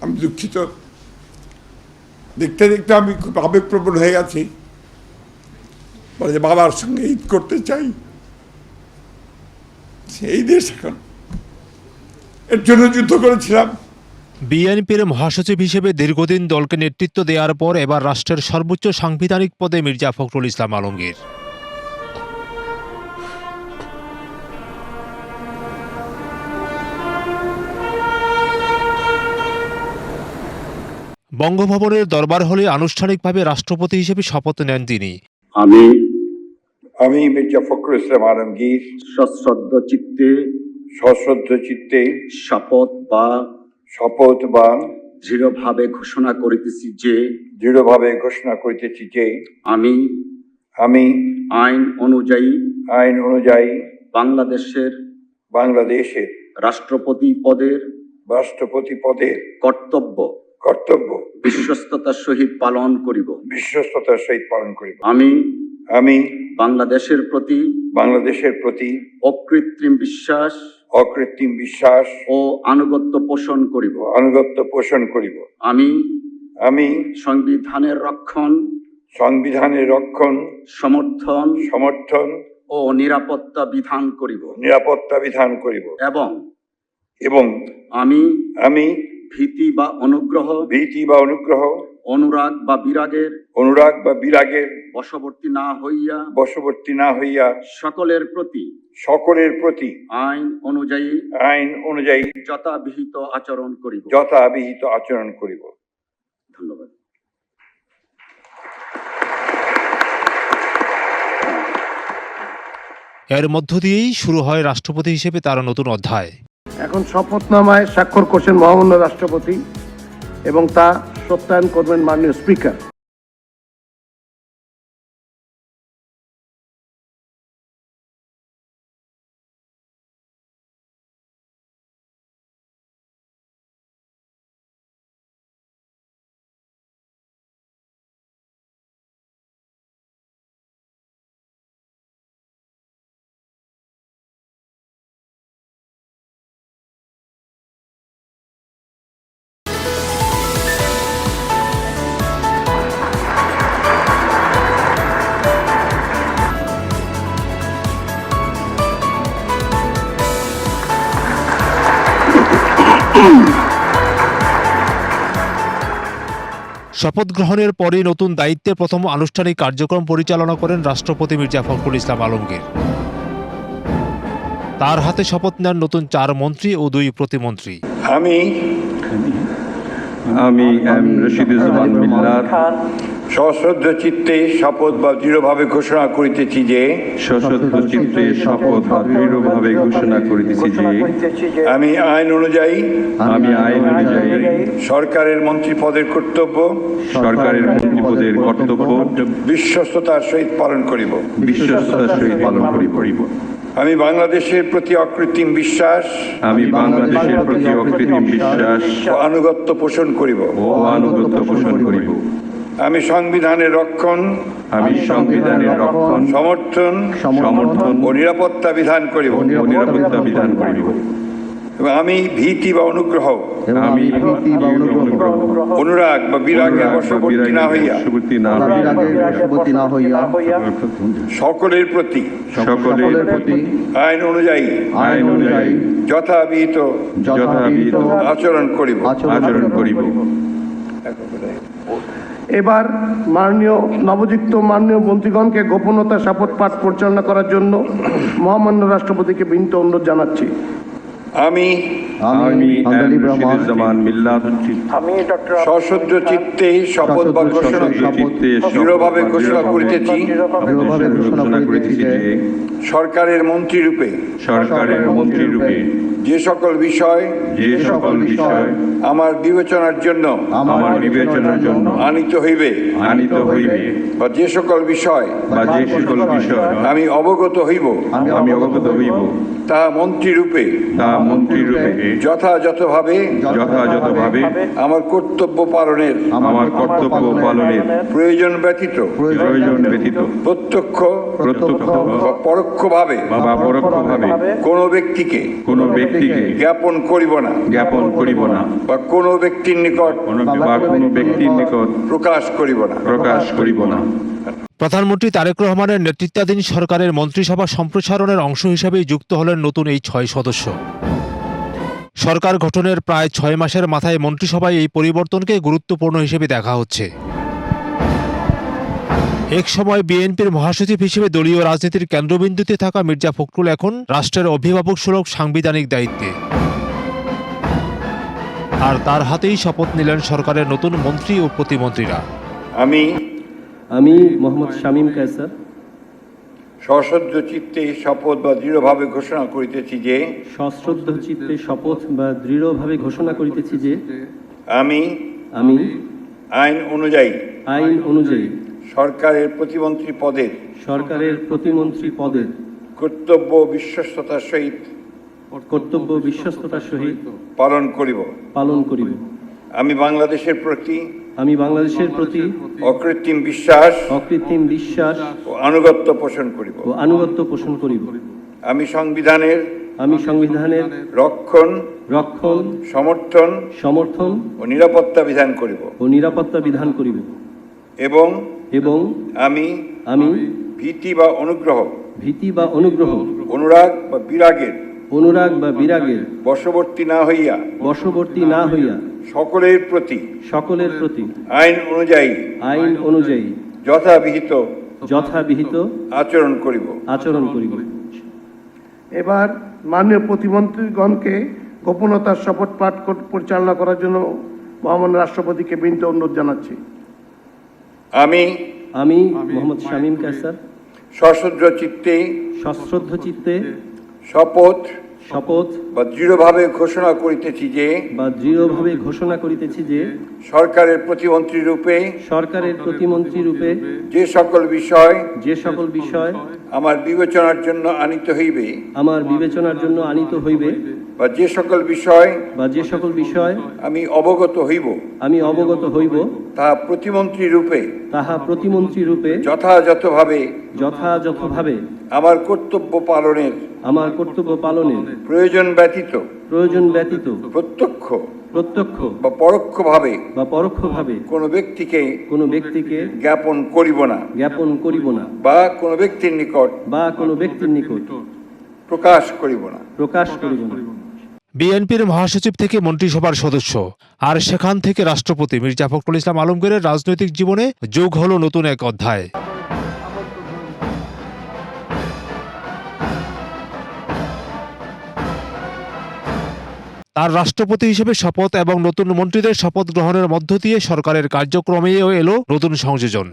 আমি দুঃখিত, দেখতে দেখতে আমি খুব আবেগপ্রবণ হয়ে গেছি। বলে যে বাবার সঙ্গে ঈদ করতে চাই, এই দেশ এখন এর জন্য যুদ্ধ করেছিলাম। বিএনপির মহাসচিব হিসেবে দীর্ঘদিন দলকে নেতৃত্ব দেওয়ার পর এবার রাষ্ট্রের সর্বোচ্চ সাংবিধানিক পদে মির্জা ফখরুল ইসলাম আলমগীর। বঙ্গভবনের দরবার হলে আনুষ্ঠানিকভাবে রাষ্ট্রপতি হিসেবে শপথ নেন তিনি। আমি মির্জা ফখরুল ইসলাম আলমগীর সশ্রদ্ধ চিত্তে শপথ বা দৃঢ়ভাবে ঘোষণা করিতেছি যে আমি আইন অনুযায়ী বাংলাদেশের রাষ্ট্রপতি পদের কর্তব্য বিশ্বস্ততার সহিত পালন করিব। আমি বাংলাদেশের প্রতি অকৃত্রিম বিশ্বাস ও আনুগত্য পোষণ করিব। আমি সংবিধানের রক্ষণ সমর্থন ও নিরাপত্তা বিধান করিব এবং আমি ভীতি বা অনুগ্রহ অনুরাগ বা বিরাগের বশবর্তী না হইয়া সকলের প্রতি আইন অনুযায়ী যথাবিহিত আচরণ করিব। ধন্যবাদ। এর মধ্য দিয়েই শুরু হয় রাষ্ট্রপতি হিসেবে তার নতুন অধ্যায়। এখন শপথনামায় স্বাক্ষর করছেন মহামান্য রাষ্ট্রপতি এবং তা সত্যায়ন করবেন মাননীয় স্পিকার। শপথ গ্রহণের পরে নতুন দায়িত্বে প্রথম আনুষ্ঠানিক কার্যক্রম পরিচালনা করেন রাষ্ট্রপতি মির্জা ফখরুল ইসলাম আলমগীর। তার হাতে শপথ নেন নতুন 4 মন্ত্রী ও 2 প্রতিমন্ত্রী। আমি রশিদুজ্জামান মিল্লাত সশ্রদ্ধ চিত্তে শপথ বা দৃঢ়ভাবে ঘোষণা করিতেছি যে আমি আইন অনুযায়ী সরকারের মন্ত্রী পদের কর্তব্য বিশ্বস্ততার সহিত পালন করিব। আমি বাংলাদেশের প্রতি অকৃত্রিম বিশ্বাস ও আনুগত্য পোষণ করিব। আমি সংবিধানের রক্ষণ সমর্থন ও নিরাপত্তা বিধান করিব। আমি ভীতি বা অনুগ্রহ অনুরাগ বা বিরাগের বশবর্তী না হইয়া সকলের প্রতি আইন অনুযায়ী যথাবিহিত আচরণ করিব। এবার নবযুক্ত মাননীয় মন্ত্রীগণকে গোপনতা শপথ পাঠ পরিচালনা করার জন্য মহামান্য রাষ্ট্রপতিকে বিনীত অনুরোধ জানাচ্ছি। আমি রশিদুজ্জামান মিল্লাত সশ্রদ্ধ চিত্তে শপথ বা ঘোষণা দৃঢ়ভাবে ঘোষণা করিতেছি যে সরকারের মন্ত্রী রূপে যে সকল বিষয় আমার বিবেচনার জন্য আনিত হইবে বা যে সকল বিষয় আমি অবগত হইব তা মন্ত্রী রূপে যথাযথভাবে যথাযথভাবে আমার কর্তব্য পালনের আমার কর্তব্য পালনের প্রয়োজন ব্যতীত প্রত্যক্ষ বা পরোক্ষভাবে বা পরোক্ষভাবে কোনো ব্যক্তিকে কোনো ব্যক্তিকে জ্ঞাপন করিব না বা কোনো ব্যক্তির নিকট প্রকাশ করিব না। প্রধানমন্ত্রী তারেক রহমানের নেতৃত্বাধীন সরকারের মন্ত্রিসভা সম্প্রসারণের অংশ হিসেবেই যুক্ত হলেন নতুন এই 6 সদস্য। সরকার গঠনের প্রায় 6 মাসের মাথায় মন্ত্রিসভায় এই পরিবর্তনকে গুরুত্বপূর্ণ হিসেবে দেখা হচ্ছে। এক সময় বিএনপির মহাসচিব হিসেবে দলীয় রাজনীতির কেন্দ্রবিন্দুতে থাকা মির্জা ফখরুল এখন রাষ্ট্রের অভিভাবক সুলভ সাংবিধানিক দায়িত্বে। আর তার হাতেই শপথ নিলেন সরকারের নতুন মন্ত্রী ও প্রতিমন্ত্রীরা। আমি মোহাম্মদ শামীম কায়সার সশ্রদ্ধ চিত্তে শপথ বা দৃঢ়ভাবে ঘোষণা করিতেছি যে আমি আইন অনুযায়ী সরকারের প্রতিমন্ত্রী পদের কর্তব্য বিশ্বস্ততার সহিত পালন করিব। আমি বাংলাদেশের প্রতি অকৃত্রিম বিশ্বাস ও আনুগত্য পোষণ করিব। আমি সংবিধানের রক্ষণ সমর্থন ও নিরাপত্তা বিধান করিব এবং আমি ভীতি বা অনুগ্রহ অনুরাগ বা বিরাগের বশবর্তী না হইয়া সকলের প্রতি আইন অনুযায়ী যথাবিহিত আচরণ করিব। এবার মাননীয় প্রতিমন্ত্রীগণকে গোপনতার শপথ পাঠ পরিচালনা করার জন্য মহামান্য রাষ্ট্রপতিকে বিনীত অনুরোধ জানাচ্ছি। আমি মোহাম্মদ শামীম কায়সার সশ্রদ্ধ চিত্তে শপথ বা দৃঢ়ভাবে ঘোষণা করিতেছি যে সরকারের প্রতিমন্ত্রী রূপে যে সকল বিষয় আমার বিবেচনার জন্য আনিত হইবে বা যে সকল বিষয় আমি অবগত হইব তাহা প্রতিমন্ত্রী রূপে যথাযথভাবে আমার কর্তব্য পালনের প্রয়োজন ব্যতীত প্রত্যক্ষ বা পরোক্ষভাবে কোনো ব্যক্তিকে জ্ঞাপন করিব না বা কোনো ব্যক্তির নিকট প্রকাশ করিব না। বিএনপির মহাসচিব থেকে মন্ত্রিসভার সদস্য আর সেখান থেকে রাষ্ট্রপতি মির্জা ফখরুল ইসলাম আলমগীরের রাজনৈতিক জীবনে যোগ হলো নতুন এক অধ্যায়। তার রাষ্ট্রপতি হিসেবে শপথ এবং নতুন মন্ত্রীদের শপথ গ্রহণের মধ্য দিয়ে সরকারের কার্যক্রমেও এলো নতুন সংযোজন।